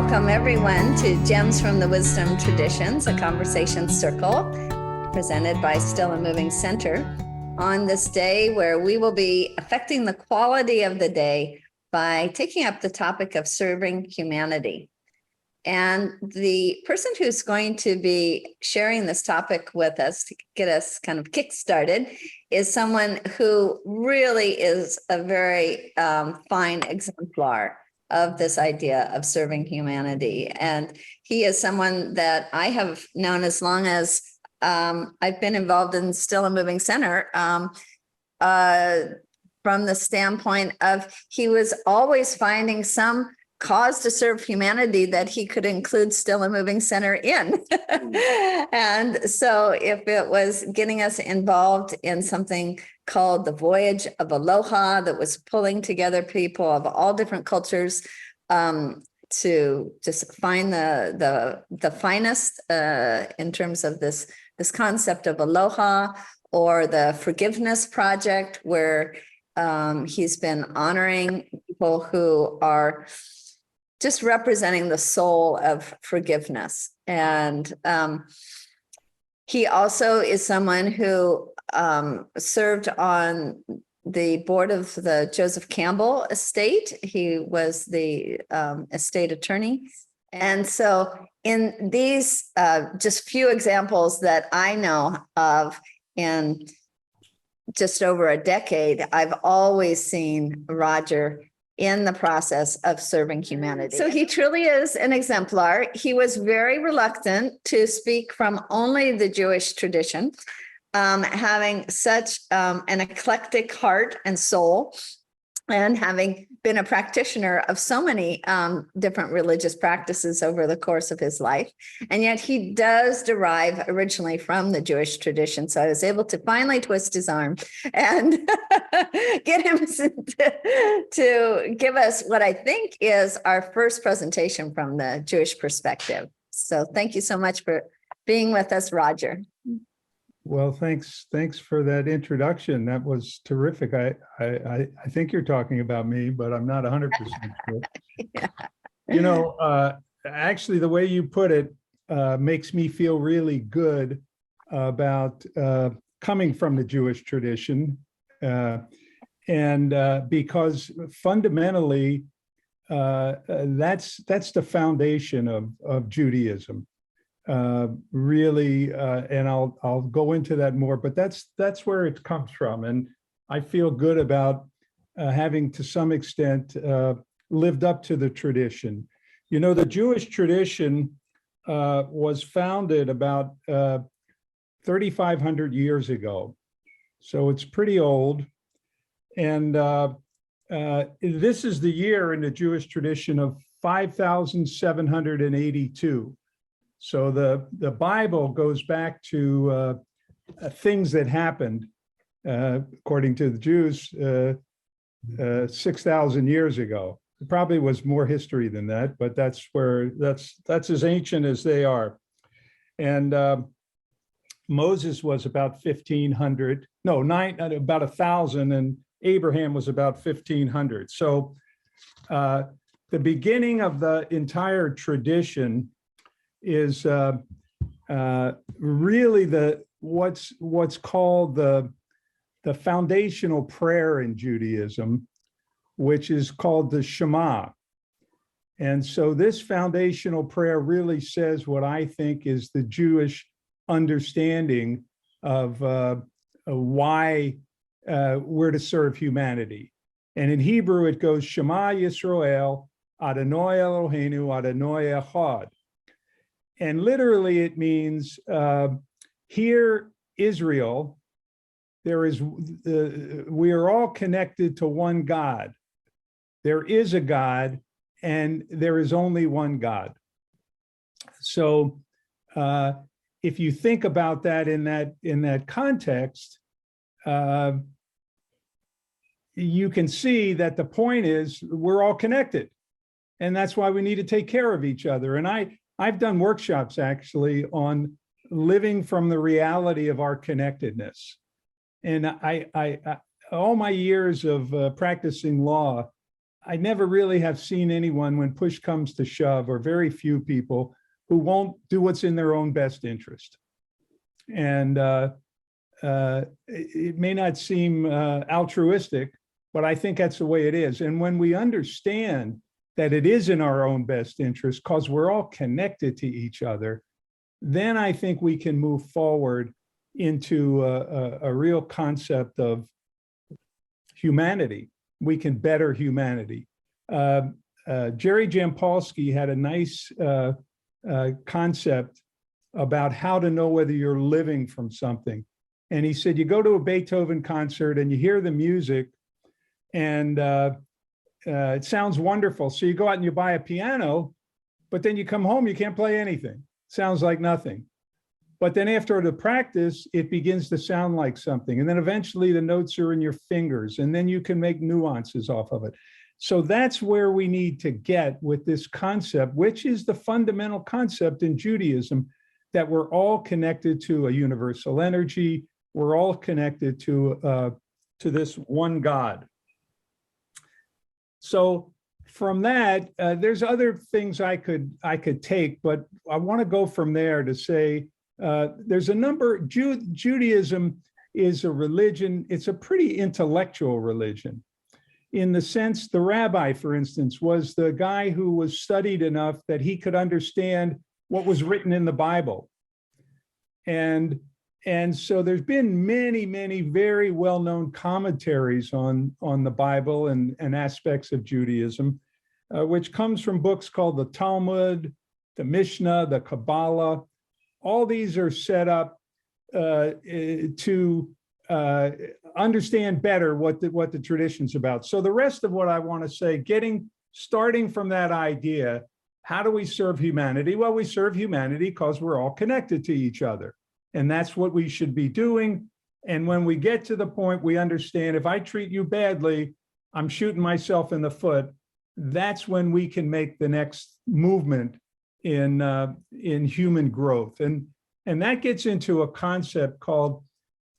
Welcome everyone to Gems from the Wisdom Traditions, a conversation circle presented by Still and Moving Center on this day where we will be affecting the quality of the day by taking up the topic of serving humanity. And the person who's going to be sharing this topic with us to get us kind of kick-started is someone who really is a very fine exemplar of this idea of serving humanity. And he is someone that I have known as long as I've been involved in Still and Moving Center, from the standpoint of he was always finding some cause to serve humanity that he could include Still and Moving Center in. And so if it was getting us involved in something called the Voyage of Aloha that was pulling together people of all different cultures to just find the finest in terms of this concept of aloha, or the Forgiveness Project, where he's been honoring people who are just representing the soul of forgiveness. And he also is someone who served on the board of the Joseph Campbell estate. He was the estate attorney. And so in these just few examples that I know of in just over a decade, I've always seen Roger in the process of serving humanity. So he truly is an exemplar. He was very reluctant to speak from only the Jewish tradition, having such an eclectic heart and soul, and having been a practitioner of so many different religious practices over the course of his life. And yet he does derive originally from the Jewish tradition. So I was able to finally twist his arm and get him to give us what I think is our first presentation from the Jewish perspective. So thank you so much for being with us, Roger. Well, thanks for that introduction. That was terrific. I think you're talking about me, but I'm not 100% sure. Yeah. You know, actually, the way you put it makes me feel really good about coming from the Jewish tradition, and because fundamentally, that's the foundation of Judaism. Really, and I'll go into that more, but that's where it comes from. And I feel good about having to some extent lived up to the tradition. You know, the Jewish tradition was founded about 3,500 years ago. So it's pretty old. And this is the year in the Jewish tradition of 5,782. So the Bible goes back to things that happened, according to the Jews, 6,000 years ago. It probably was more history than that, but that's as ancient as they are. And Moses was about 1,500, about 1,000, and Abraham was about 1,500. So the beginning of the entire tradition is really what's called the foundational prayer in Judaism, which is called the Shema. And so this foundational prayer really says what I think is the Jewish understanding of why we're to serve humanity. And in Hebrew, it goes Shema Yisrael, Adonai Eloheinu, Adonai Echad. And literally it means, hear Israel, we are all connected to one God. There is a God, and there is only one God. So if you think about that in that context, you can see that the point is we're all connected. And that's why we need to take care of each other. And I've done workshops actually on living from the reality of our connectedness. And I all my years of practicing law, I never really have seen anyone, when push comes to shove, or very few people, who won't do what's in their own best interest. And it may not seem altruistic, but I think that's the way it is. And when we understand that it is in our own best interest, because we're all connected to each other, then I think we can move forward into a real concept of humanity. We can better humanity. Jerry Jampolsky had a nice concept about how to know whether you're living from something. And he said, you go to a Beethoven concert and you hear the music and it sounds wonderful. So you go out and you buy a piano, but then you come home, you can't play anything. Sounds like nothing. But then after the practice, it begins to sound like something. And then eventually the notes are in your fingers, and then you can make nuances off of it. So that's where we need to get with this concept, which is the fundamental concept in Judaism, that we're all connected to a universal energy. We're all connected to this one God. So from that, there's other things I could take, but I want to go from there to say there's a number. Judaism is a religion. It's a pretty intellectual religion, in the sense the rabbi, for instance, was the guy who was studied enough that he could understand what was written in the Bible. And so there's been many very well-known commentaries on the Bible and aspects of Judaism, which comes from books called the Talmud, the Mishnah, the Kabbalah. All these are set up to understand better what the tradition's about. So the rest of what I want to say, starting from that idea, how do we serve humanity? Well, we serve humanity because we're all connected to each other. And that's what we should be doing. And when we get to the point we understand, if I treat you badly, I'm shooting myself in the foot. That's when we can make the next movement in human growth. And that gets into a concept called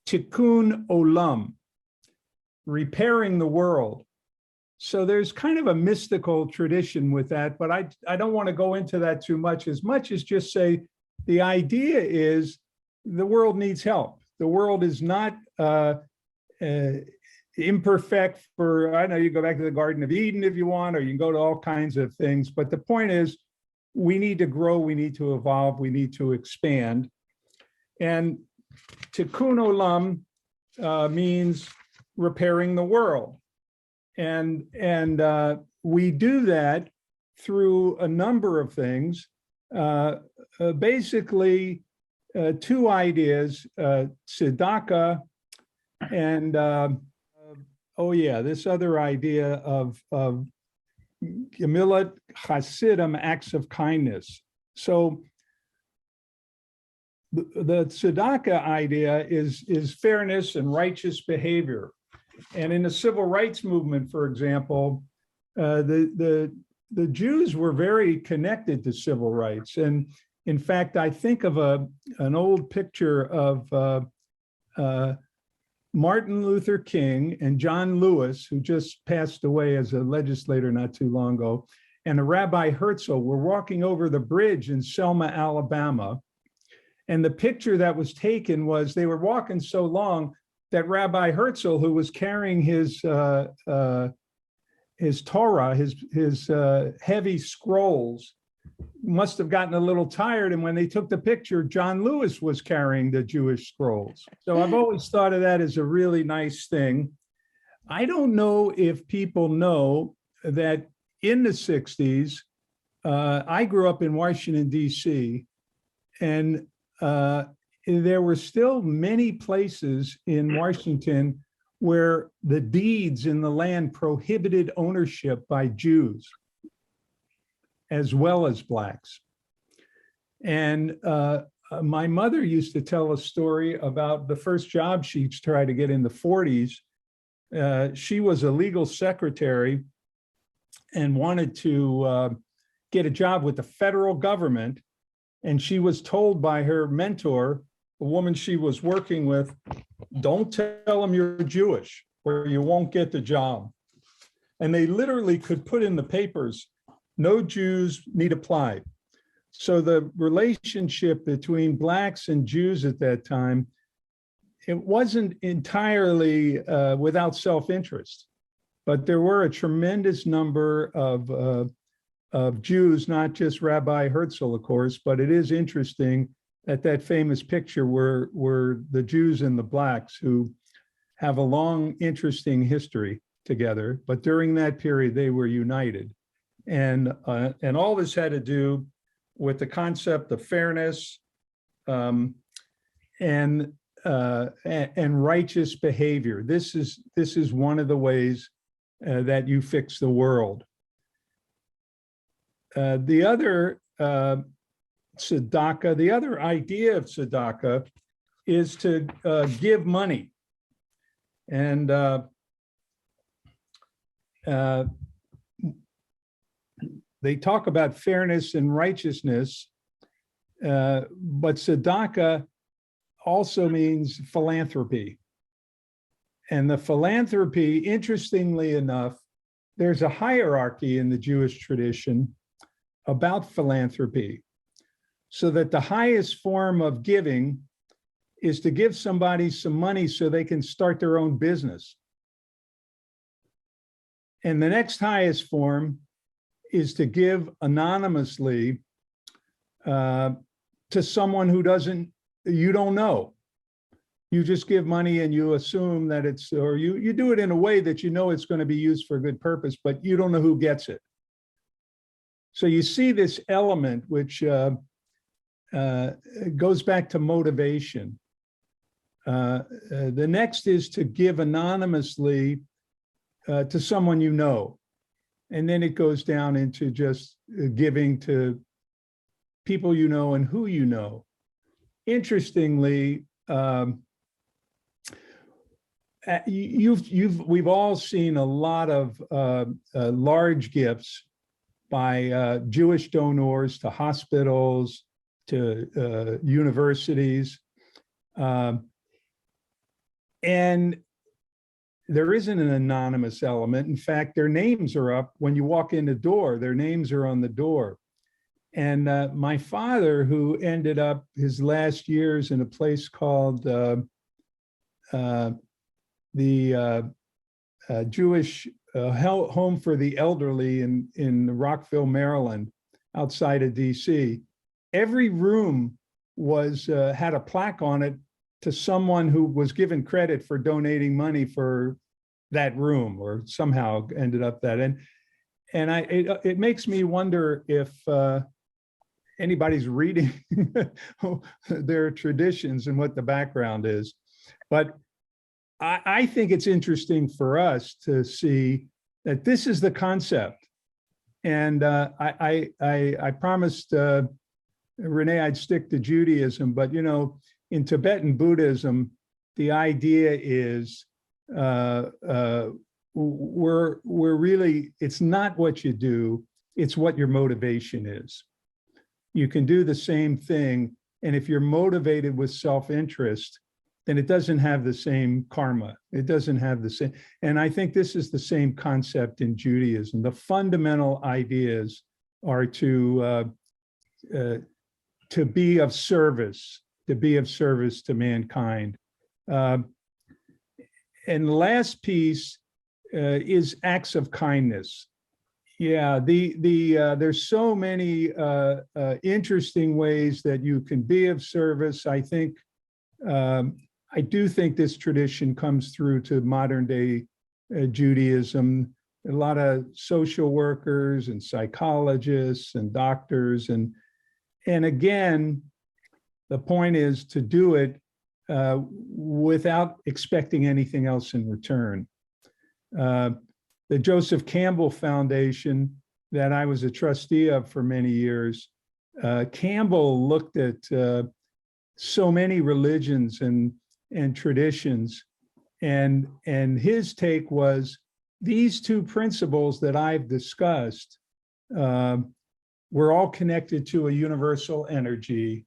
tikkun olam, repairing the world. So there's kind of a mystical tradition with that, but I don't want to go into that too much as just say the idea is the world needs help. The world is not imperfect for, I know you go back to the Garden of Eden if you want, or you can go to all kinds of things, but the point is we need to grow, we need to evolve, we need to expand. And tikkun olam means repairing the world. And we do that through a number of things. Basically, two ideas, tzedakah and, this other idea of gemilat chasidim, acts of kindness. So the tzedakah idea is fairness and righteous behavior. And in the civil rights movement, for example, the Jews were very connected to civil rights. And in fact, I think of an old picture of Martin Luther King and John Lewis, who just passed away as a legislator not too long ago, and the Rabbi Herzl were walking over the bridge in Selma, Alabama. And the picture that was taken was they were walking so long that Rabbi Herzl, who was carrying his Torah, his heavy scrolls, must have gotten a little tired. And when they took the picture, John Lewis was carrying the Jewish scrolls. So I've always thought of that as a really nice thing. I don't know if people know that in the 60s, I grew up in Washington, D.C., and there were still many places in Washington where the deeds in the land prohibited ownership by Jews as well as Blacks. And my mother used to tell a story about the first job she tried to get in the 40s. She was a legal secretary and wanted to get a job with the federal government. And she was told by her mentor, the woman she was working with, don't tell them you're Jewish or you won't get the job. and they literally could put in the papers, no Jews need apply. So the relationship between blacks and Jews at that time, it wasn't entirely without self-interest, but there were a tremendous number of Jews, not just Rabbi Herzl, of course, but it is interesting that famous picture were the Jews and the blacks who have a long, interesting history together, but during that period, they were united. And all this had to do with the concept of fairness and righteous behavior. This is one of the ways that you fix the world. The other tzedakah, the other idea of tzedakah is to give money. And they talk about fairness and righteousness, but tzedakah also means philanthropy. And the philanthropy, interestingly enough, there's a hierarchy in the Jewish tradition about philanthropy, so that the highest form of giving is to give somebody some money so they can start their own business. And the next highest form is to give anonymously to someone who you don't know. You just give money and you assume that or you do it in a way that you know it's going to be used for a good purpose, but you don't know who gets it. So you see this element which goes back to motivation. The next is to give anonymously to someone you know. And then it goes down into just giving to people you know and who you know. Interestingly, we've all seen a lot of large gifts by Jewish donors to hospitals, to universities. And there isn't an anonymous element. In fact, their names are up when you walk in the door. Their names are on the door. And my father, who ended up his last years in a place called the Jewish Home for the Elderly in Rockville, Maryland, outside of DC, every room had a plaque on it to someone who was given credit for donating money for that room, or somehow ended up that. And it makes me wonder if anybody's reading their traditions and what the background is. But I think it's interesting for us to see that this is the concept. And I promised Renee I'd stick to Judaism, but in Tibetan Buddhism, the idea is we're really, it's not what you do, it's what your motivation is. You can do the same thing, and if you're motivated with self-interest, then it doesn't have the same karma. It doesn't have the same, and I think this is the same concept in Judaism. The fundamental ideas are to be of service, to mankind. And the last piece is acts of kindness. Yeah, there's so many interesting ways that you can be of service. I do think this tradition comes through to modern day Judaism. A lot of social workers and psychologists and doctors, and again, the point is to do it without expecting anything else in return. The Joseph Campbell Foundation that I was a trustee of for many years, Campbell looked at so many religions and traditions, and his take was these two principles that I've discussed were all connected to a universal energy.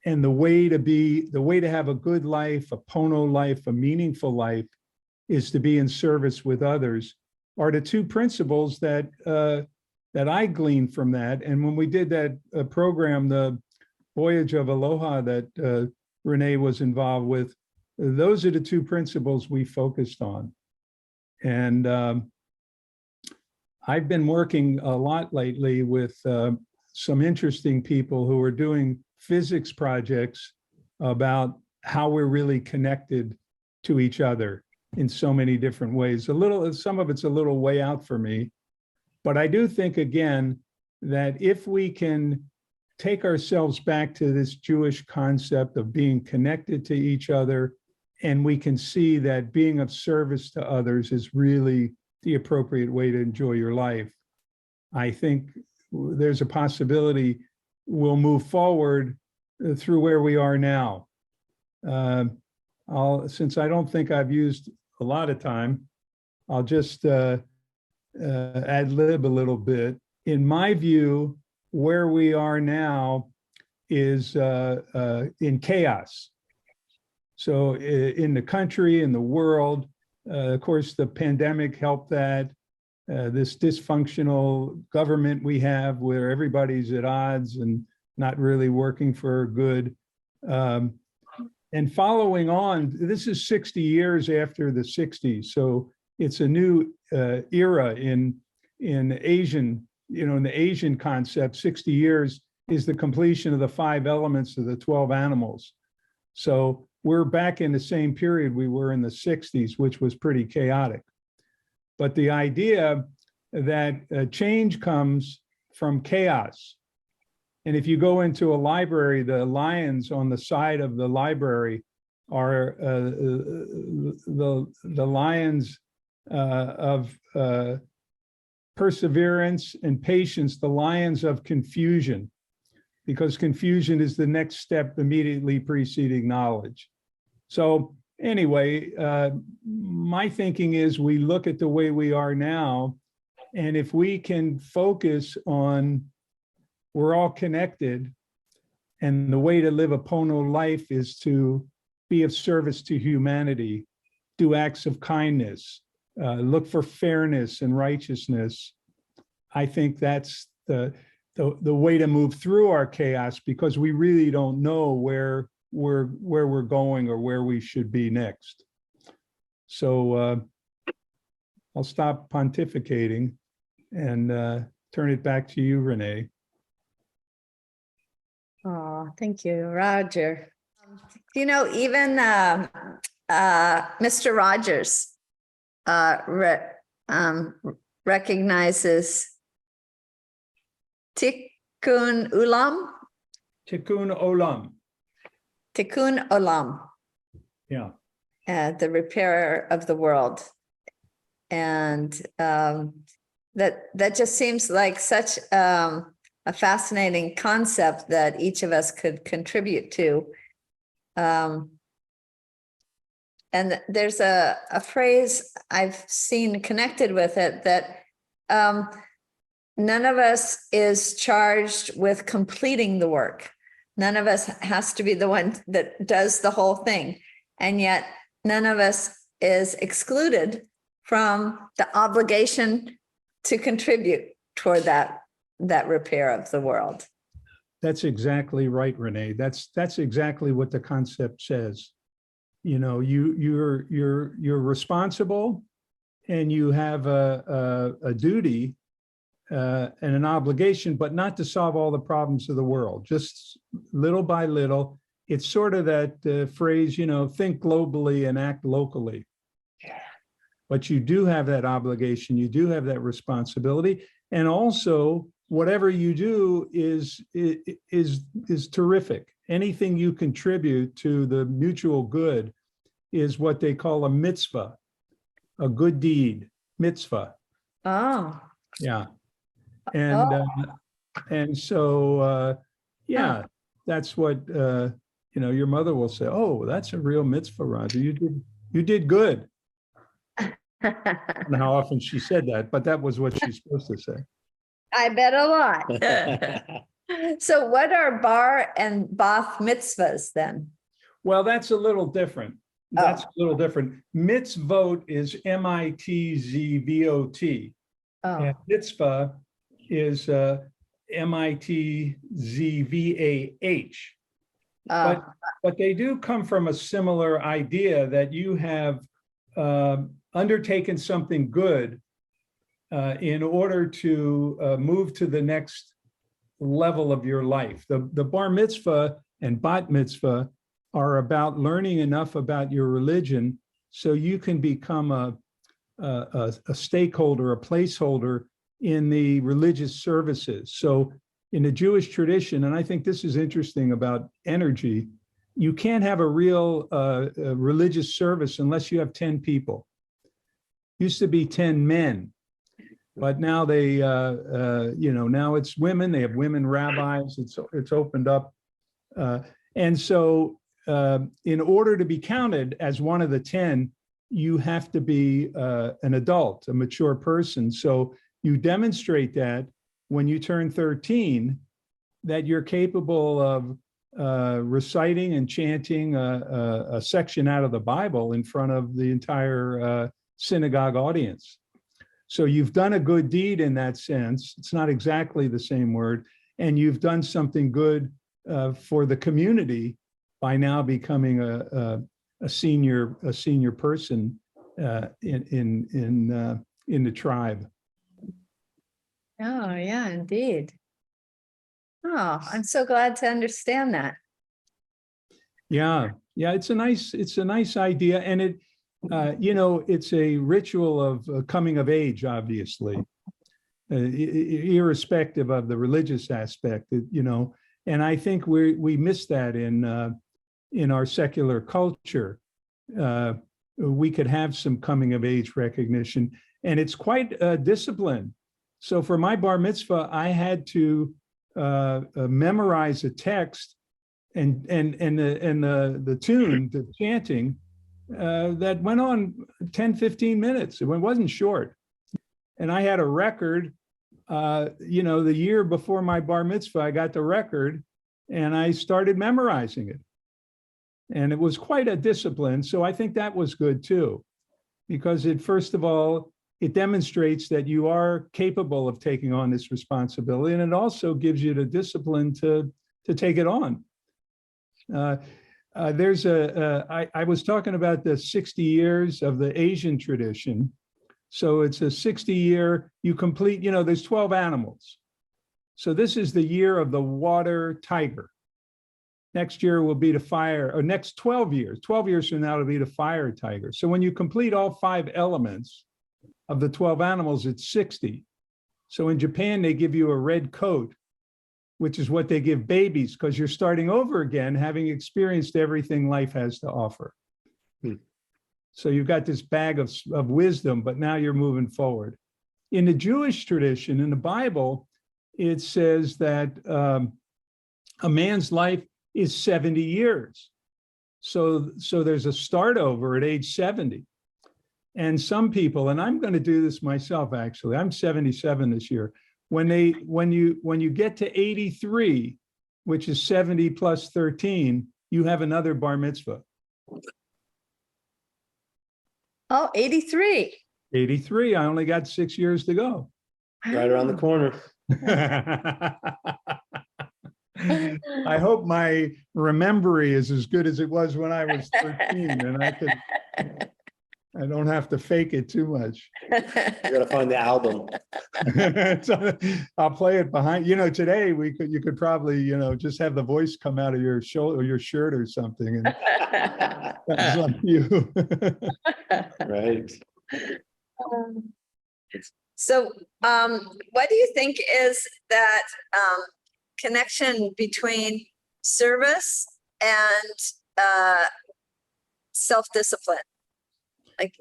And the way to have a good life, a pono life, a meaningful life, is to be in service with others. are the two principles that that I gleaned from that. And when we did that program, the Voyage of Aloha that Renee was involved with, those are the two principles we focused on. And I've been working a lot lately with some interesting people who are doing physics projects about how we're really connected to each other in so many different ways. Some of it's a little way out for me, but I do think, again, that if we can take ourselves back to this Jewish concept of being connected to each other, and we can see that being of service to others is really the appropriate way to enjoy your life, I think there's a possibility we'll move forward through where we are now. Since I don't think I've used a lot of time, I'll just ad lib a little bit. In my view, where we are now is in chaos. So in the country, in the world, of course, the pandemic helped that. This dysfunctional government we have where everybody's at odds and not really working for good. And following on, this is 60 years after the 60s. So it's a new era in Asian, in the Asian concept. 60 years is the completion of the 5 elements of the 12 animals. So we're back in the same period we were in the 60s, which was pretty chaotic. But the idea that change comes from chaos. And if you go into a library, the lions on the side of the library are the lions of perseverance and patience, the lions of confusion, because confusion is the next step immediately preceding knowledge. So anyway, my thinking is we look at the way we are now, and if we can focus on we're all connected, and the way to live a Pono life is to be of service to humanity, do acts of kindness, look for fairness and righteousness. I think that's the way to move through our chaos, because we really don't know where we're going or where we should be next. So I'll stop pontificating and turn it back to you, Renee. Oh, thank you, Roger. Even Mr. Rogers recognizes Tikkun Ulam. Tikkun Olam. Tikkun Olam. Yeah. The repairer of the world. And that just seems like such a fascinating concept that each of us could contribute to. And there's a phrase I've seen connected with it that none of us is charged with completing the work. None of us has to be the one that does the whole thing. And yet none of us is excluded from the obligation to contribute toward that repair of the world. That's exactly right, Renee. That's exactly what the concept says. You're responsible, and you have a duty and an obligation, but not to solve all the problems of the world. Just little by little. It's sort of that phrase, think globally and act locally. But you do have that obligation. You do have that responsibility, and also, whatever you do is terrific. Anything you contribute to the mutual good is what they call a mitzvah, a good deed, mitzvah. Oh. Yeah. And so, yeah, that's what, your mother will say, oh, that's a real mitzvah, Roger. You did good. I don't know how often she said that, but that was what she's supposed to say. I bet a lot. So what are bar and bath mitzvahs then? Well, that's a little different. That's a little different. Mitzvot is mitzvot, and Oh, mitzvah is mitzvah. oh, But they do come from a similar idea that you have undertaken something good in order to move to the next level of your life. The bar mitzvah and bat mitzvah are about learning enough about your religion so you can become a stakeholder, a placeholder in the religious services. So in the Jewish tradition, and I think this is interesting about energy, you can't have a real religious service unless you have 10 people. Used to be 10 men, but now they, now it's women. They have women rabbis. It's opened up. And so in order to be counted as one of the 10, you have to be an adult, a mature person. So you demonstrate that when you turn 13, that you're capable of reciting and chanting a section out of the Bible in front of the entire synagogue audience. So you've done a good deed in that sense. It's not exactly the same word. And you've done something good for the community by now becoming a senior person in the tribe. oh, yeah, indeed. Oh, I'm so glad to understand that. Yeah, it's a nice idea, and it, it's a ritual of coming of age, obviously, irrespective of the religious aspect, and I think we miss that in our secular culture. We could have some coming of age recognition, and it's quite a discipline. So for my bar mitzvah, I had to memorize a text and the tune, the chanting, that went on 10, 15 minutes. It wasn't short. And I had a record, the year before my bar mitzvah, I got the record and I started memorizing it. And it was quite a discipline. So I think that was good too, because first of all, it demonstrates that you are capable of taking on this responsibility. And it also gives you the discipline to take it on. I was talking about the 60 years of the Asian tradition. So it's a 60-year, you complete, there's 12 animals. So this is the year of the water tiger. Next year will be the fire, or next 12 years from now, it'll be the fire tiger. So when you complete all 5 elements of the 12 animals, it's 60. So in Japan, they give you a red coat, which is what they give babies, because you're starting over again, having experienced everything life has to offer. So you've got this bag of wisdom, but now you're moving forward. In the Jewish tradition, in the Bible, it says that a man's life is 70 years. So there's a start over at age 70. And some people, and I'm going to do this myself, actually, I'm 77 this year. When you get to 83, which is 70 plus 13, you have another bar mitzvah. Oh, 83. 83, I only got 6 years to go. Right around the corner. I hope my remembering is as good as it was when I was 13, and I don't have to fake it too much. You gotta find the album. So I'll play it behind. Today you could probably just have the voice come out of your shoulder or your shirt or something, and that's on you. Right. So what do you think is that connection between service and self-discipline? Like,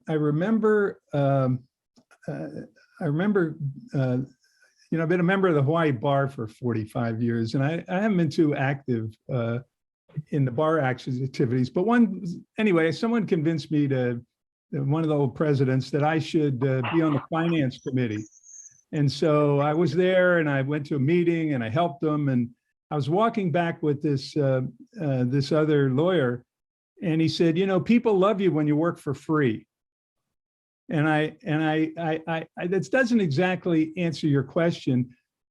I remember I've been a member of the Hawaii Bar for 45 years, and I haven't been too active in the bar activities. But someone convinced me one of the old presidents, that I should be on the finance committee. And so I was there, and I went to a meeting, and I helped them, and I was walking back with this this other lawyer, and he said, people love you when you work for free. And that doesn't exactly answer your question,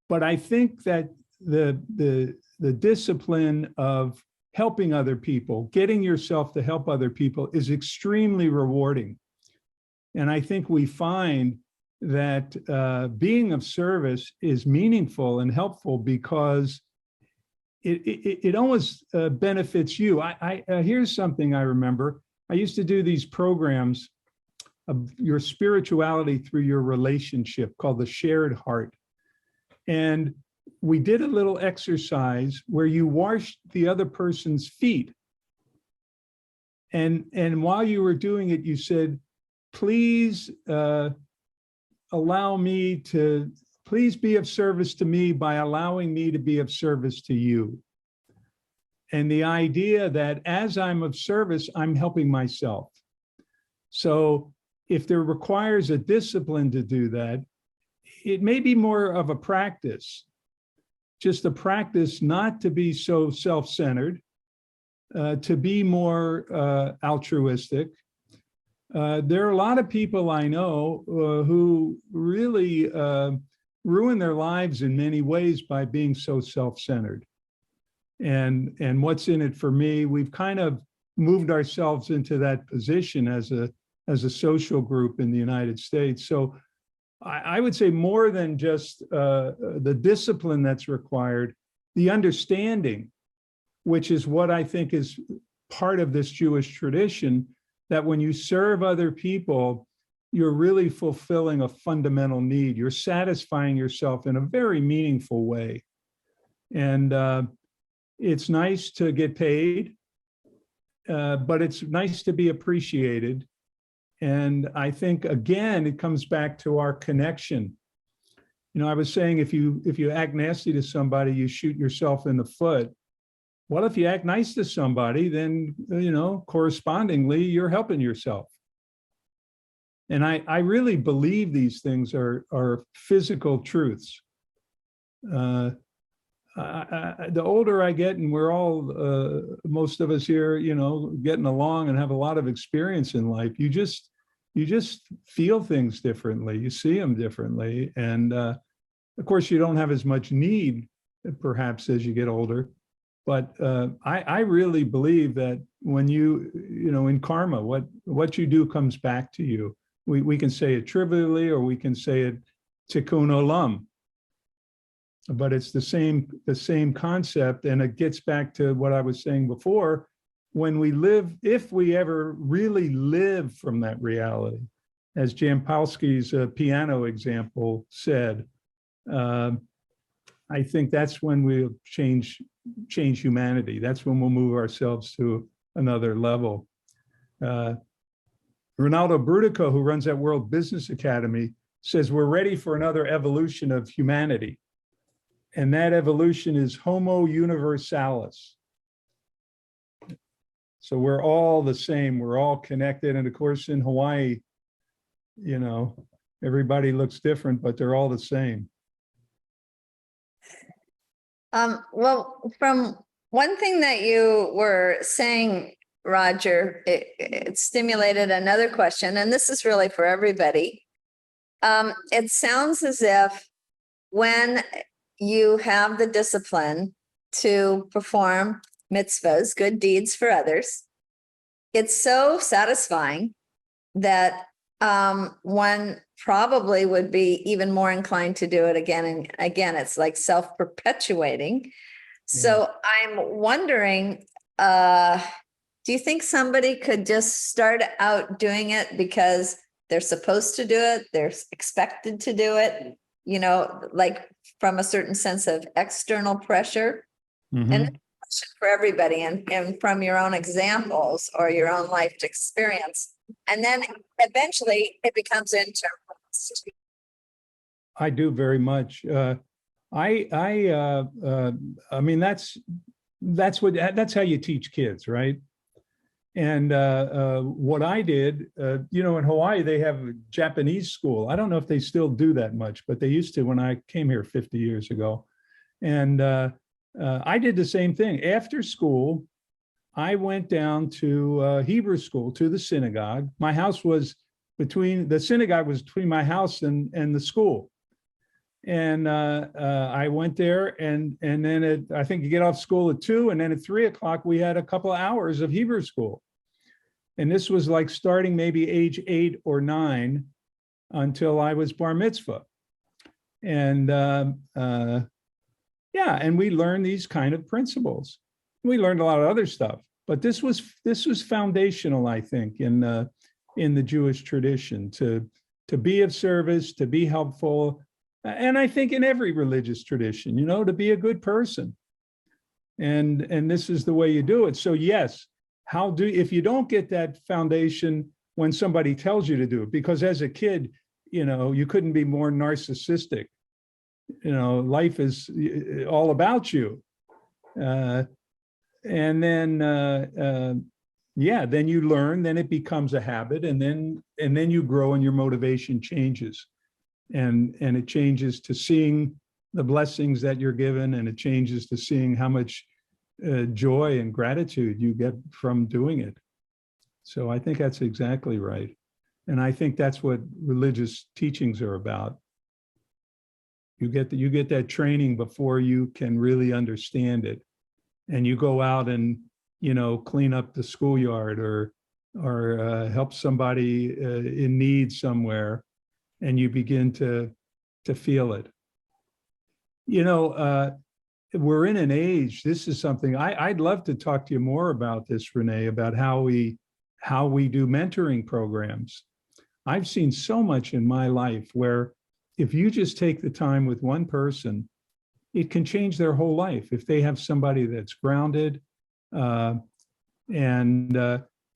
but I think that the discipline of helping other people, getting yourself to help other people, is extremely rewarding. And I think we find that being of service is meaningful and helpful because it almost benefits you. Here's something I remember. I used to do these programs of your spirituality through your relationship called the shared heart. And we did a little exercise where you washed the other person's feet. And while you were doing it, you said, please please be of service to me by allowing me to be of service to you. And the idea that as I'm of service, I'm helping myself. So if there requires a discipline to do that, it may be more of a practice, just a practice not to be so self-centered, to be more altruistic. There are a lot of people I know who really ruin their lives in many ways by being so self-centered. And what's in it for me? We've kind of moved ourselves into that position as a social group in the United States. So I would say more than just the discipline that's required, the understanding, which is what I think is part of this Jewish tradition, that when you serve other people, you're really fulfilling a fundamental need. You're satisfying yourself in a very meaningful way. And it's nice to get paid, but it's nice to be appreciated. And I think, again, it comes back to our connection. I was saying, if you act nasty to somebody, you shoot yourself in the foot. Well, if you act nice to somebody, then, correspondingly, you're helping yourself. And I really believe these things are physical truths. The older I get, and we're all, most of us here, getting along and have a lot of experience in life, you just feel things differently. You see them differently. And of course, you don't have as much need, perhaps, as you get older. But I really believe that when in karma, what you do comes back to you. We can say it trivially, or we can say it tikkun olam. But it's the same concept, and it gets back to what I was saying before. When we live, if we ever really live from that reality, as Jampolsky's piano example said, I think that's when we'll change humanity. That's when we'll move ourselves to another level. Ronaldo Brudico, who runs that World Business Academy, says we're ready for another evolution of humanity. And that evolution is Homo universalis. So we're all the same, we're all connected. And of course, in Hawaii, everybody looks different, but they're all the same. Well, from one thing that you were saying, Roger, it stimulated another question, and this is really for everybody. It sounds as if when you have the discipline to perform mitzvahs, good deeds for others, it's so satisfying that one probably would be even more inclined to do it again and again. It's like self-perpetuating. So I'm wondering, do you think somebody could just start out doing it because they're supposed to do it, they're expected to do it, like from a certain sense of external pressure? Mm-hmm. And question for everybody, and from your own examples or your own life experience, and then eventually it becomes internal. I do very much. I mean, that's how you teach kids, right? And what I did, in Hawaii, they have a Japanese school. I don't know if they still do that much, but they used to when I came here 50 years ago. And I did the same thing. After school, I went down to Hebrew school, to the synagogue. My house was the synagogue was between my house and the school. And I went there, and then I think you get off school at 2, and then at 3 o'clock, we had a couple of hours of Hebrew school. And this was like starting maybe age 8 or 9 until I was bar mitzvah. And yeah, and we learned these kind of principles. We learned a lot of other stuff, but this was foundational, I think, in the Jewish tradition, to be of service, to be helpful, and I think in every religious tradition, to be a good person. And this is the way you do it. So yes, if you don't get that foundation when somebody tells you to do it, because as a kid, you couldn't be more narcissistic. Life is all about you. And then, then you learn, then it becomes a habit, and then you grow and your motivation changes. And it changes to seeing the blessings that you're given, and it changes to seeing how much joy and gratitude you get from doing it. So I think that's exactly right. And I think that's what religious teachings are about. You get that training before you can really understand it. And you go out and, clean up the schoolyard or help somebody in need somewhere, and you begin to feel it. We're in an age, this is something I'd love to talk to you more about this, Renee, about how we do mentoring programs. I've seen so much in my life where if you just take the time with one person, it can change their whole life. If they have somebody that's grounded, and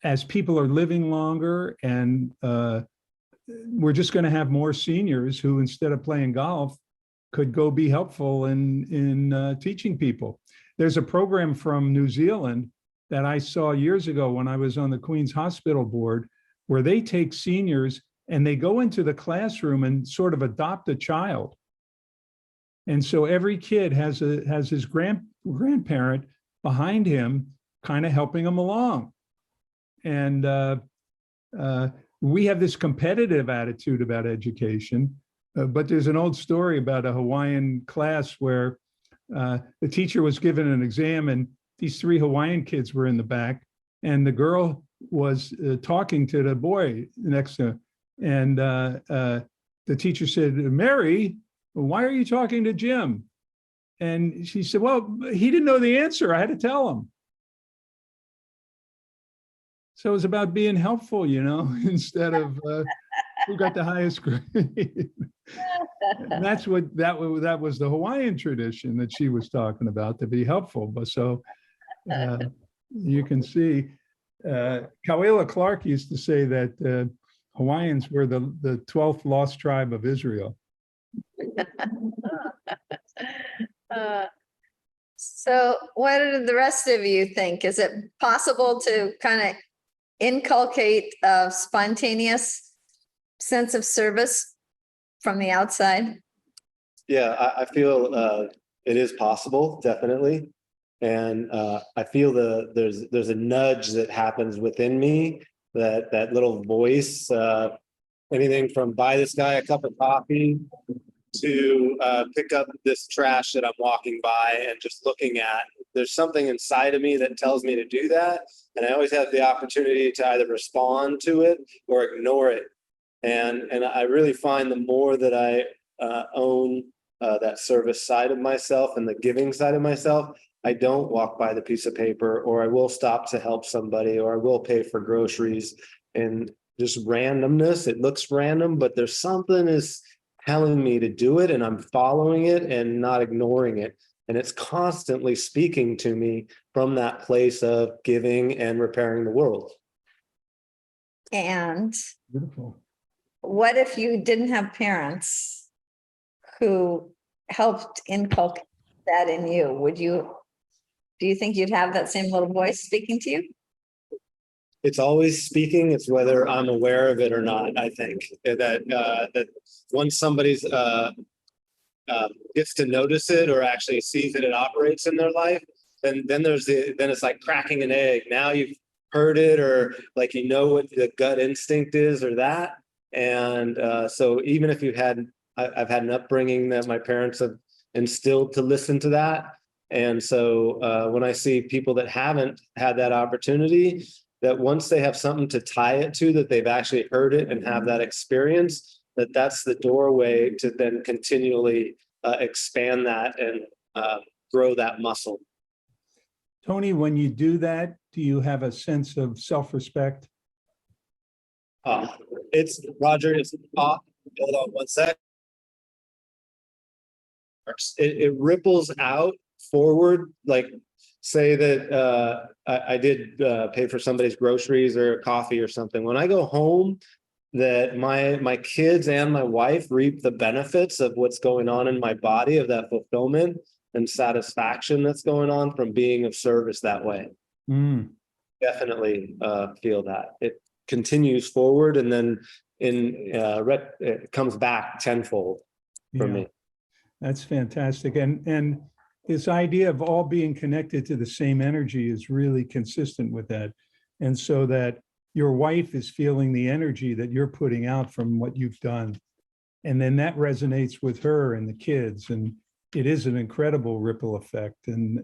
as people are living longer, and we're just going to have more seniors who, instead of playing golf, could go be helpful in teaching people. There's a program from New Zealand that I saw years ago when I was on the Queen's Hospital Board, where they take seniors and they go into the classroom and sort of adopt a child. And so every kid has his grandparent behind him, kind of helping him along. And we have this competitive attitude about education, but there's an old story about a Hawaiian class where the teacher was given an exam, and these 3 Hawaiian kids were in the back, and the girl was talking to the boy next to her. And the teacher said, "Mary, why are you talking to Jim?" And she said, "Well, he didn't know the answer. I had to tell him." So it was about being helpful, instead of who got the highest grade. And that's what that was the Hawaiian tradition that she was talking about, to be helpful. But so you can see, Kauila Clark used to say that Hawaiians were the 12th lost tribe of Israel. So what do the rest of you think? Is it possible to kind of inculcate a spontaneous sense of service from the outside? Yeah, I feel it is possible, definitely. And I feel there's a nudge that happens within me, that little voice, anything from buy this guy a cup of coffee to pick up this trash that I'm walking by and just looking at. There's something inside of me that tells me to do that. And I always have the opportunity to either respond to it or ignore it. And I really find the more that I own that service side of myself and the giving side of myself, I don't walk by the piece of paper, or I will stop to help somebody, or I will pay for groceries. And just randomness, it looks random, but there's something is telling me to do it, and I'm following it and not ignoring it. And it's constantly speaking to me from that place of giving and repairing the world. And Beautiful. what if you didn't have parents who helped inculcate that in you? Do you think you'd have that same little voice speaking to you? It's always speaking. It's whether I'm aware of it or not. I think that once somebody's gets to notice it or actually sees that it operates in their life, then it's like cracking an egg. Now you've heard it, or like you know what the gut instinct is, or that. And so even if I've had an upbringing that my parents have instilled to listen to that. And so when I see people that haven't had that opportunity, that once they have something to tie it to, that they've actually heard it and have that experience, that's the doorway to then continually expand that and grow that muscle. Tony, when you do that, do you have a sense of self-respect? It's Roger, hold on one sec. It ripples out forward, like say that I did pay for somebody's groceries or coffee or something. When I go home, that my kids and my wife reap the benefits of what's going on in my body, of that fulfillment and satisfaction that's going on from being of service that way. Definitely feel that it continues forward, and then it comes back tenfold for me. That's fantastic. And this idea of all being connected to the same energy is really consistent with that. And so that your wife is feeling the energy that you're putting out from what you've done. And then that resonates with her and the kids. And it is an incredible ripple effect. And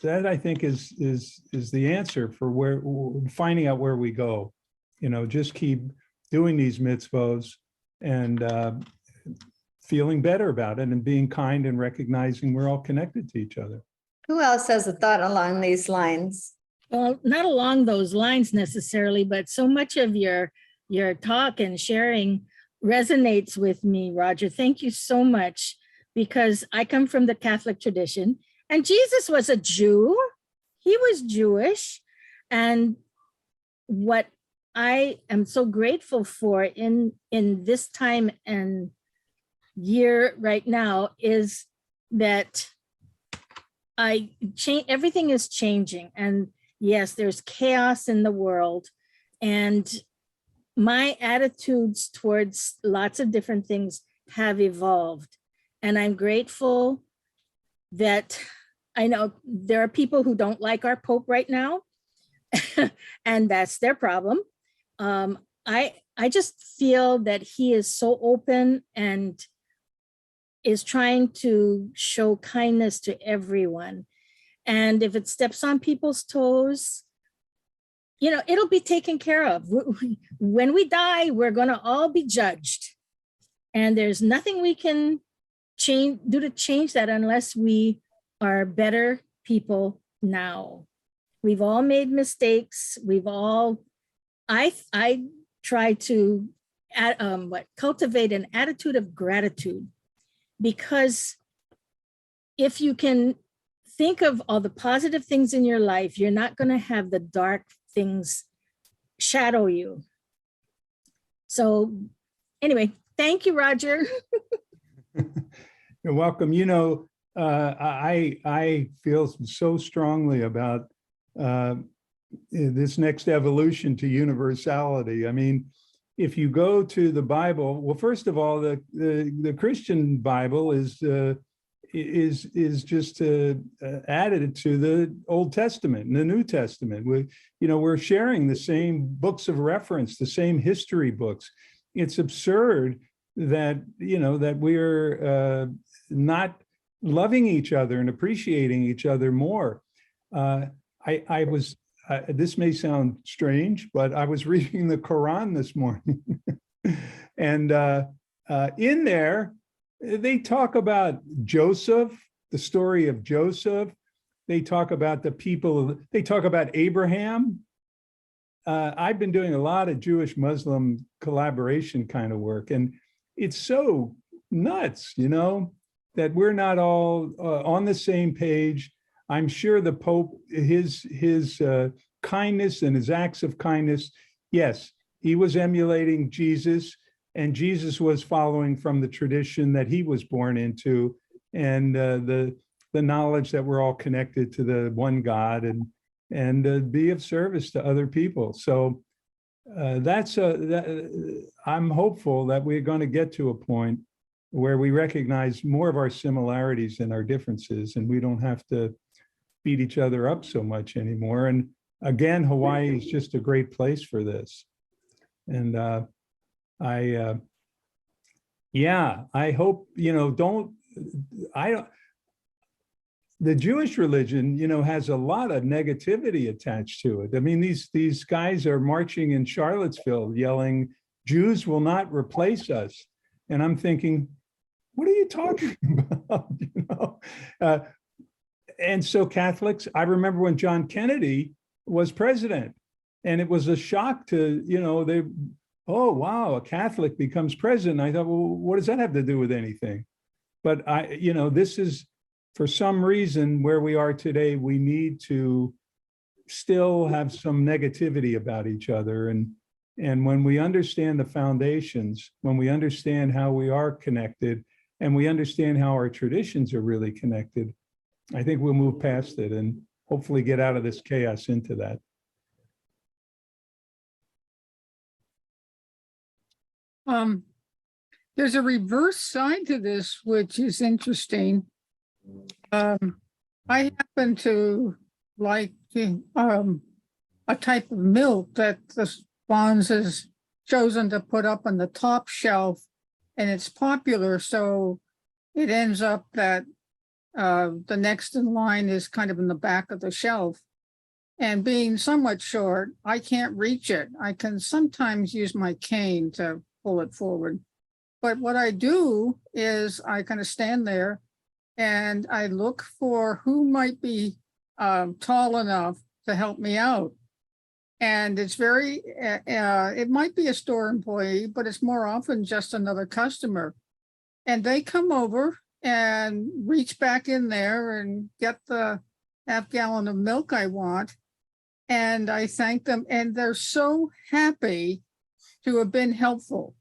that I think is the answer for finding out where we go. You know, just keep doing these mitzvos and feeling better about it and being kind and recognizing we're all connected to each other. Who else has a thought along these lines? Well, not along those lines necessarily, but so much of your talk and sharing resonates with me, Roger. Thank you so much, because I come from the Catholic tradition, and Jesus was a Jew. He was Jewish. And what I am so grateful for in this time and year right now is that everything is changing. And yes, there's chaos in the world, and my attitudes towards lots of different things have evolved. And I'm grateful that I know there are people who don't like our Pope right now, and that's their problem. I just feel that he is so open and is trying to show kindness to everyone. And if it steps on people's toes, you know, it'll be taken care of. When we die, we're going to all be judged. And there's nothing we can do to change that unless we are better people now. We've all made mistakes. I try to cultivate an attitude of gratitude, because if you can think of all the positive things in your life, you're not going to have the dark things shadow you. So anyway, thank you, Roger. You're welcome. You know, I feel so strongly about this next evolution to universality. I mean, if you go to the Bible, well, first of all, the Christian Bible is just added to the Old Testament and the New Testament. We're sharing the same books of reference, the same history books. It's absurd that that we're not loving each other and appreciating each other more. I was. This may sound strange, but I was reading the Quran this morning, and in there, they talk about Joseph, the story of Joseph. They talk about they talk about Abraham. I've been doing a lot of Jewish-Muslim collaboration kind of work, and it's so nuts, that we're not all on the same page. I'm sure the Pope, his kindness and his acts of kindness, yes, he was emulating Jesus, and Jesus was following from the tradition that he was born into, and the knowledge that we're all connected to the one God, and be of service to other people. So I'm hopeful that we're going to get to a point where we recognize more of our similarities than our differences, and we don't have to beat each other up so much anymore. And again, Hawaii is just a great place for this. And yeah, I hope, the Jewish religion, has a lot of negativity attached to it. I mean, these guys are marching in Charlottesville yelling, "Jews will not replace us." And I'm thinking, what are you talking about? And so Catholics, I remember when John Kennedy was president, and it was a shock to, oh, wow, a Catholic becomes president. I thought, well, what does that have to do with anything? But this is, for some reason, where we are today, we need to still have some negativity about each other. And when we understand the foundations, when we understand how we are connected, and we understand how our traditions are really connected, I think we'll move past it and hopefully get out of this chaos into that. There's a reverse side to this, which is interesting. I happen to like a type of milk that the Bonds has chosen to put up on the top shelf, and it's popular, so it ends up that the next in line is kind of in the back of the shelf. And being somewhat short, I can't reach it. I can sometimes use my cane to pull it forward. But what I do is I kind of stand there and I look for who might be tall enough to help me out. And it's very, it might be a store employee, but it's more often just another customer. And they come over and reach back in there and get the half-gallon of milk I want. And I thank them, and they're so happy to have been helpful.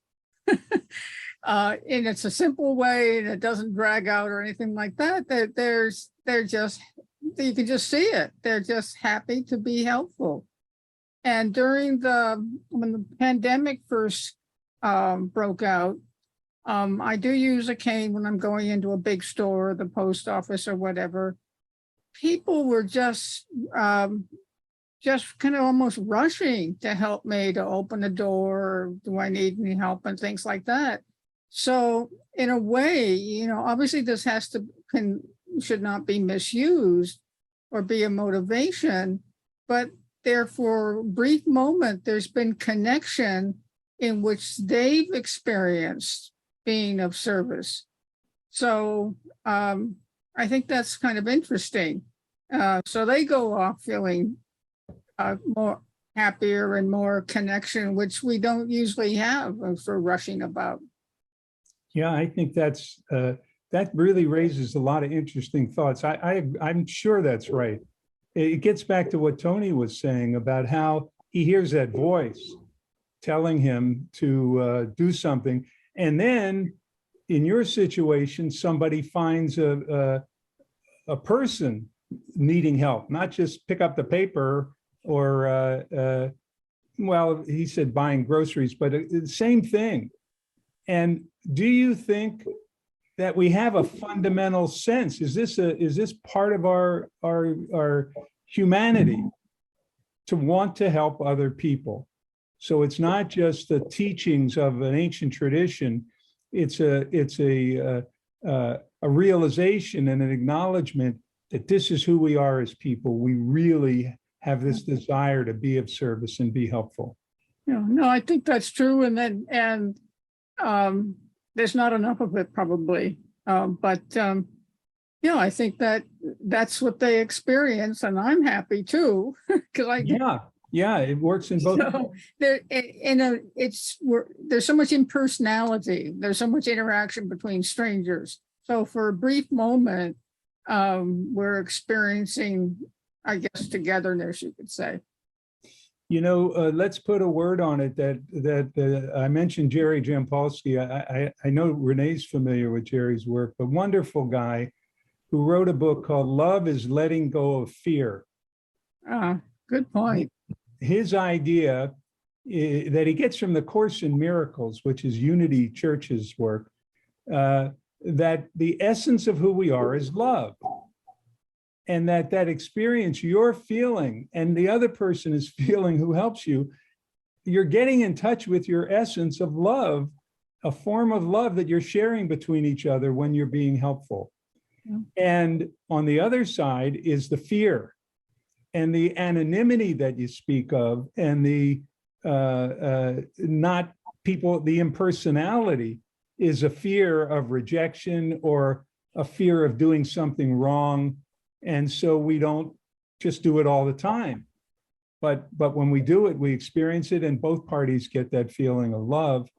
And it's a simple way, and it doesn't drag out or anything like that. They're just, you can just see it. They're just happy to be helpful. And when the pandemic first broke out, I do use a cane when I'm going into a big store, the post office or whatever. People were just kind of almost rushing to help me to open the door. Do I need any help and things like that? So in a way, obviously this should not be misused or be a motivation, but therefore, a brief moment, there's been connection in which they've experienced being of service. So I think that's kind of interesting. So they go off feeling more happier and more connection, which we don't usually have for rushing about. Yeah, I think that really raises a lot of interesting thoughts. I'm sure that's right. It gets back to what Tony was saying about how he hears that voice telling him to do something. And then in your situation, somebody finds a person needing help, not just pick up the paper or, well, he said buying groceries, but the same thing. And do you think that we have a fundamental sense? Is this part of our humanity to want to help other people? So it's not just the teachings of an ancient tradition. It's a realization and an acknowledgement that this is who we are as people. We really have this desire to be of service and be helpful. Yeah, no, I think that's true. And there's not enough of it probably. Yeah, I think that's what they experience, and I'm happy too, because yeah, it works in both. So there's so much impersonality. There's so much interaction between strangers. So for a brief moment, we're experiencing, I guess, togetherness, you could say. Let's put a word on it that I mentioned Jerry Jampolsky. I know Renee's familiar with Jerry's work, but wonderful guy who wrote a book called Love is Letting Go of Fear. Good point. His idea that he gets from the Course in Miracles, which is Unity Church's work, that the essence of who we are is love. And that experience you're feeling and the other person is feeling who helps you, you're getting in touch with your essence of love, a form of love that you're sharing between each other when you're being helpful. Yeah. And on the other side is the fear and the anonymity that you speak of, and the not people, the impersonality is a fear of rejection or a fear of doing something wrong. And so we don't just do it all the time. But when we do it, we experience it, and both parties get that feeling of love.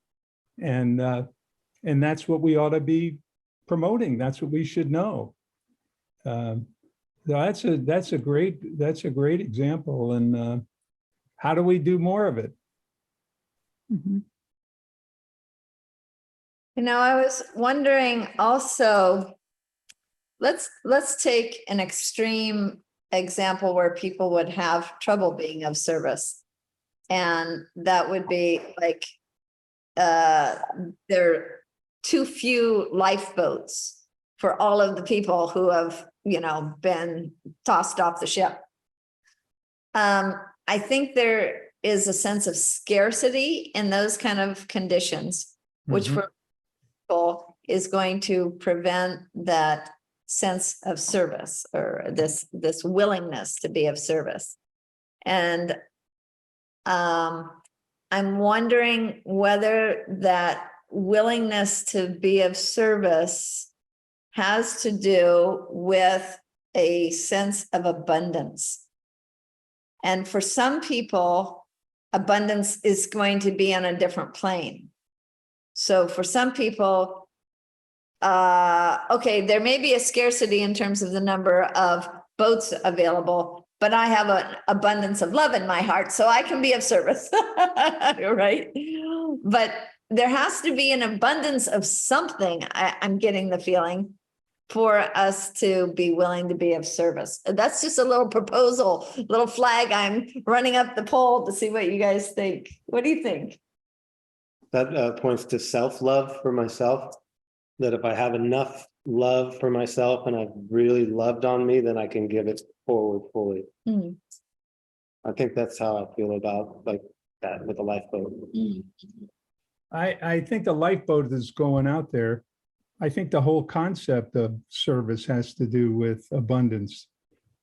And that's what we ought to be promoting. That's what we should know. That's a great example. And how do we do more of it? Mhm. You know, I was wondering also, let's take an extreme example where people would have trouble being of service. And that would be like, there are too few lifeboats for all of the people who have, been tossed off the ship. I think there is a sense of scarcity in those kind of conditions, which Mhm. for people is going to prevent that sense of service, or this willingness to be of service. And I'm wondering whether that willingness to be of service has to do with a sense of abundance. And for some people, abundance is going to be on a different plane. So for some people, okay, there may be a scarcity in terms of the number of boats available, but I have an abundance of love in my heart, so I can be of service, right? But there has to be an abundance of something, I'm getting the feeling, for us to be willing to be of service. That's just a little proposal, little flag I'm running up the pole to see what you guys think. What do you think? That points to self-love for myself, that if I have enough love for myself and I've really loved on me, then I can give it forward fully. Mm. I think that's how I feel about like that with the lifeboat. Mm. I think the lifeboat is going out there. I think the whole concept of service has to do with abundance.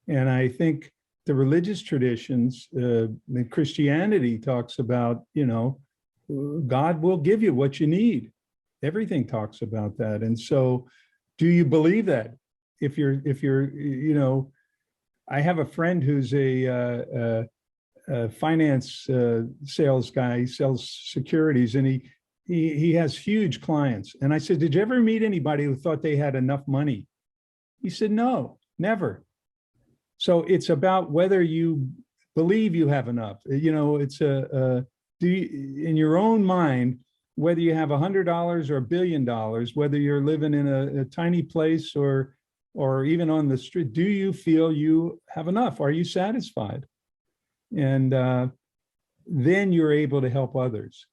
And I think the religious traditions, the Christianity talks about, God will give you what you need. Everything talks about that. And so do you believe that? If you're, I have a friend who's a finance sales guy, he sells securities, and he has huge clients. And I said, did you ever meet anybody who thought they had enough money? He said, no, never. So it's about whether you believe you have enough. It's in your own mind, whether you have $100 or $1 billion, whether you're living in a tiny place or even on the street, do you feel you have enough? Are you satisfied? And then you're able to help others.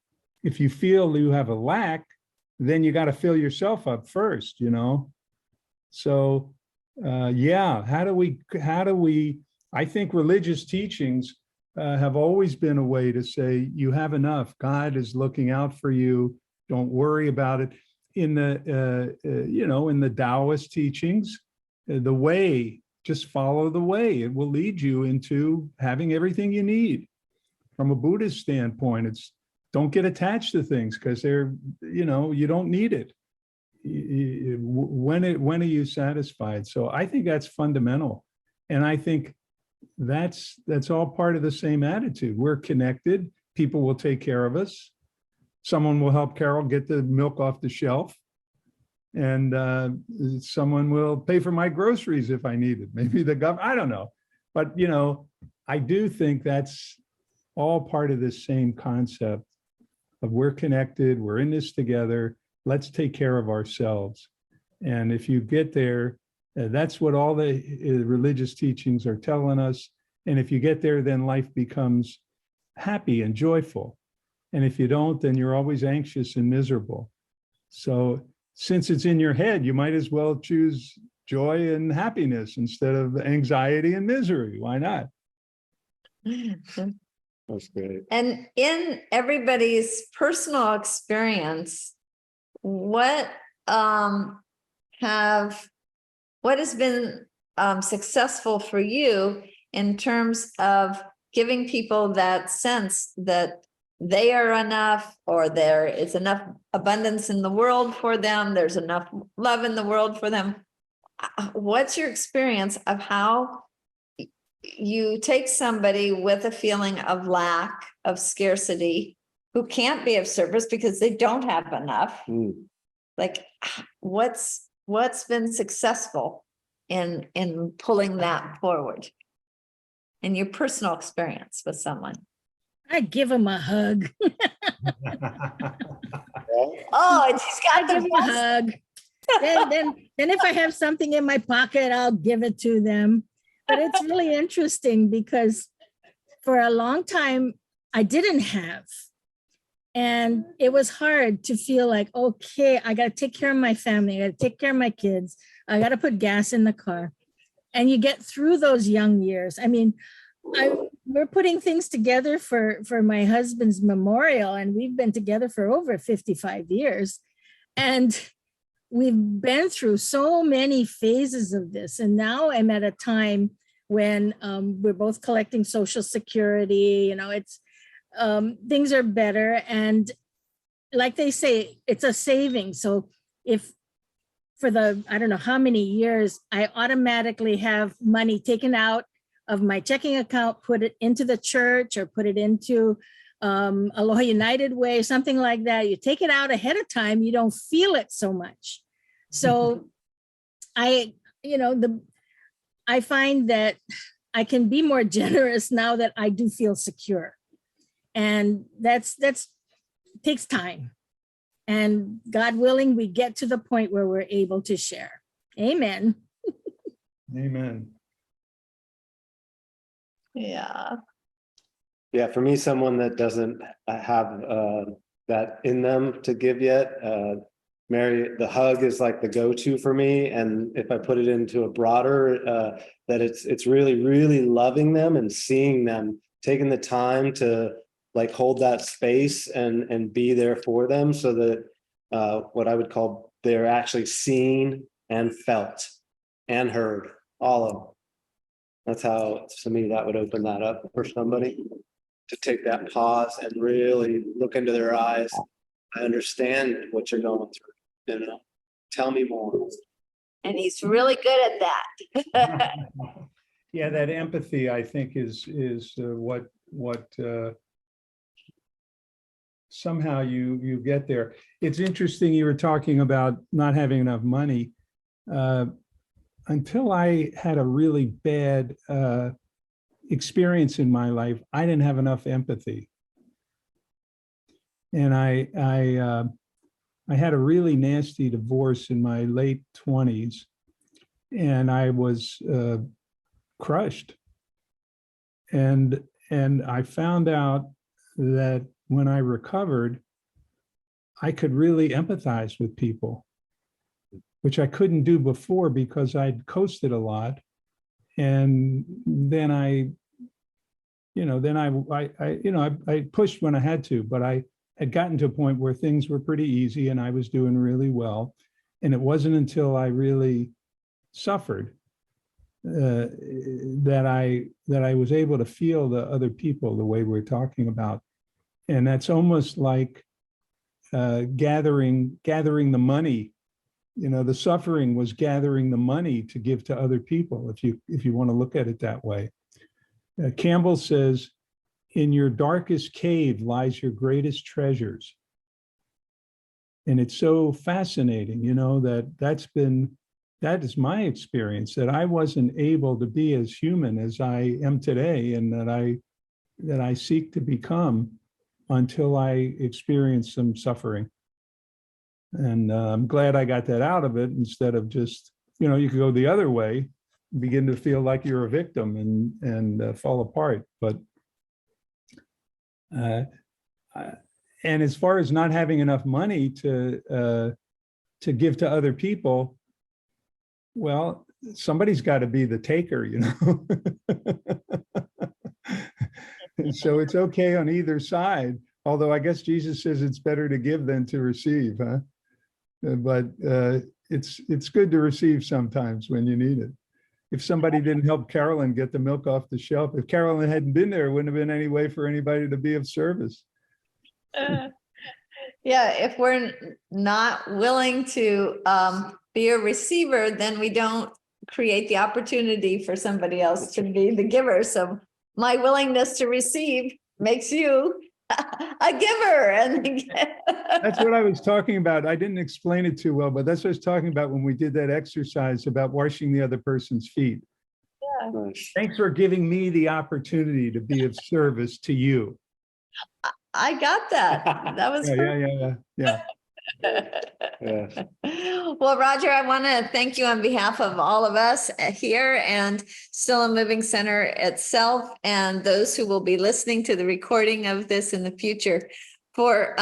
If you feel you have a lack, then you got to fill yourself up first, So how do we, I think religious teachings have always been a way to say you have enough. God is looking out for you. Don't worry about it. In the Taoist teachings, the way, just follow the way. It will lead you into having everything you need. From a Buddhist standpoint, it's don't get attached to things because you don't need it. When are you satisfied? So I think that's fundamental. And I think that's all part of the same attitude. We're connected. People will take care of us. Someone will help Carol get the milk off the shelf. And someone will pay for my groceries if I need it. Maybe the government, I don't know. But, I do think that's all part of this same concept of we're connected, we're in this together, let's take care of ourselves. And if you get there, that's what all the religious teachings are telling us. And if you get there, then life becomes happy and joyful. And if you don't, then you're always anxious and miserable. So since it's in your head, you might as well choose joy and happiness instead of anxiety and misery. Why not? That's great. And in everybody's personal experience, what has been successful for you in terms of giving people that sense that they are enough, or there is enough abundance in the world for them, there's enough love in the world for them? What's your experience of how you take somebody with a feeling of lack, of scarcity, who can't be of service because they don't have enough? Like, what's been successful in pulling that forward in your personal experience with someone? I give them a hug. Oh, and she's got I give the them a best. hug. Then if I have something in my pocket, I'll give it to them. But it's really interesting because for a long time, I didn't have. And it was hard to feel like, okay, I got to take care of my family. I got to take care of my kids. I got to put gas in the car. And you get through those young years. I mean, we're putting things together for my husband's memorial, and we've been together for over 55 years. And we've been through so many phases of this. And now I'm at a time when we're both collecting Social Security, it's things are better. And like they say, it's a saving. So if for the, I don't know how many years, I automatically have money taken out of my checking account, put it into the church or put it into Aloha United Way, something like that. You take it out ahead of time, you don't feel it so much. So I find that I can be more generous now that I do feel secure. And that's takes time. And God willing, we get to the point where we're able to share. Amen. Amen. Yeah. Yeah, for me, someone that doesn't have that in them to give yet, Mary, the hug is like the go-to for me. And if I put it into a broader, that it's really, really loving them and seeing them, taking the time to like hold that space and be there for them, so that what I would call they're actually seen and felt and heard, all of them. That's how, to me, that would open that up for somebody, to take that pause and really look into their eyes. I understand what you're going through, tell me more. And he's really good at that. Yeah, that empathy, I think, is what somehow you get there. It's interesting, you were talking about not having enough money. Until I had a really bad experience in my life, I didn't have enough empathy. And I had a really nasty divorce in my late 20s, and I was crushed. And I found out that when I recovered, I could really empathize with people, which I couldn't do before because I'd coasted a lot. And then I pushed when I had to, but I had gotten to a point where things were pretty easy and I was doing really well. And it wasn't until I really suffered that I was able to feel the other people the way we're talking about. And that's almost like gathering the money. The suffering was gathering the money to give to other people, if you want to look at it that way. Campbell says, in your darkest cave lies your greatest treasures. And it's so fascinating, that is my experience, that I wasn't able to be as human as I am today, and that I seek to become, until I experienced some suffering. And I'm glad I got that out of it, instead of just, you could go the other way, begin to feel like you're a victim and fall apart. But and as far as not having enough money to to give to other people, well, somebody's got to be the taker, you know? And so it's okay on either side, although I guess Jesus says it's better to give than to receive, huh? But it's good to receive sometimes when you need it. If somebody didn't help Carolyn get the milk off the shelf, if Carolyn hadn't been there, it wouldn't have been any way for anybody to be of service. Yeah, if we're not willing to be a receiver, then we don't create the opportunity for somebody else to be the giver. So my willingness to receive makes you a giver. And That's what I was talking about. I didn't explain it too well, but that's what I was talking about when we did that exercise about washing the other person's feet. Nice. Thanks for giving me the opportunity to be of service to you. I got that. That was Yeah. Yeah. Well, Roger, I want to thank you on behalf of all of us here and Still a Moving Center itself, and those who will be listening to the recording of this in the future, for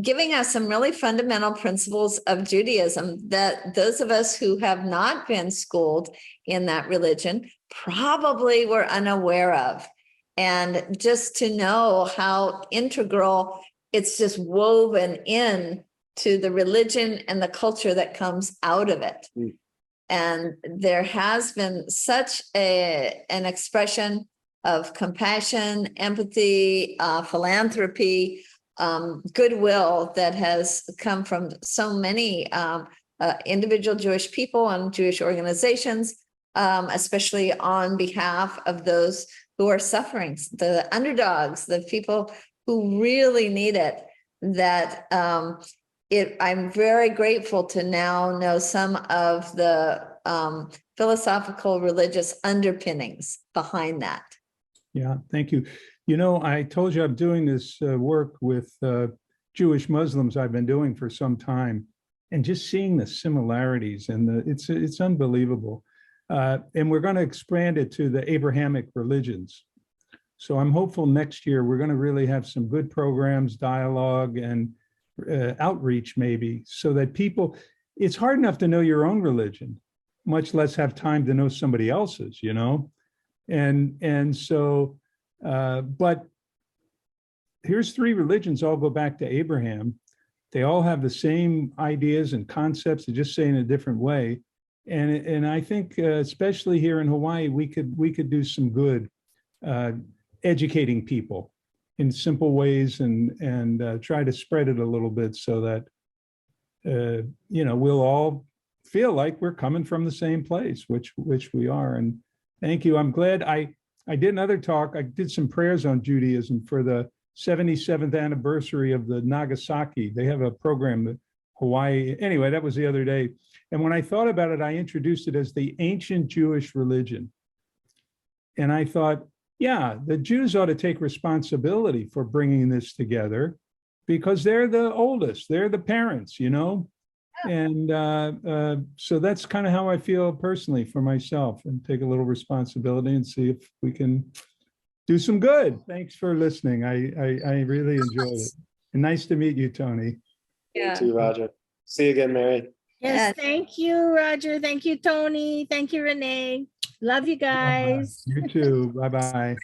giving us some really fundamental principles of Judaism that those of us who have not been schooled in that religion probably were unaware of. And just to know how integral it's just woven in to the religion and the culture that comes out of it. Mm. And there has been such an expression of compassion, empathy, philanthropy, goodwill that has come from so many individual Jewish people and Jewish organizations, especially on behalf of those who are suffering, the underdogs, the people who really need it. That I'm very grateful to now know some of the philosophical religious underpinnings behind that. Yeah, thank you. You know, I told you I'm doing this work with Jewish Muslims I've been doing for some time, and just seeing the similarities, and it's unbelievable. And we're going to expand it to the Abrahamic religions. So I'm hopeful next year we're going to really have some good programs, dialogue, and outreach maybe, so that people, it's hard enough to know your own religion, much less have time to know somebody else's, you know? And so, but here's 3 religions all go back to Abraham. They all have the same ideas and concepts, they just say in a different way. And I think especially here in Hawaii, we could do some good educating people in simple ways and try to spread it a little bit so that you know, we'll all feel like we're coming from the same place, which we are. And thank you. I'm glad I did another talk. I did some prayers on Judaism for the 77th anniversary of the Nagasaki. They have a program that Hawaii, anyway, that was the other day. And when I thought about it, I introduced it as the ancient Jewish religion. And I thought, yeah, the Jews ought to take responsibility for bringing this together because they're the oldest, they're the parents, you know? And so that's kind of how I feel personally for myself, and take a little responsibility and see if we can do some good. Thanks for listening. I really enjoyed it. And nice to meet you, Tony. Yeah. You too, Roger. See you again, Mary. Yes, thank you, Roger. Thank you, Tony. Thank you, Renee. Love you guys. You too. Bye-bye.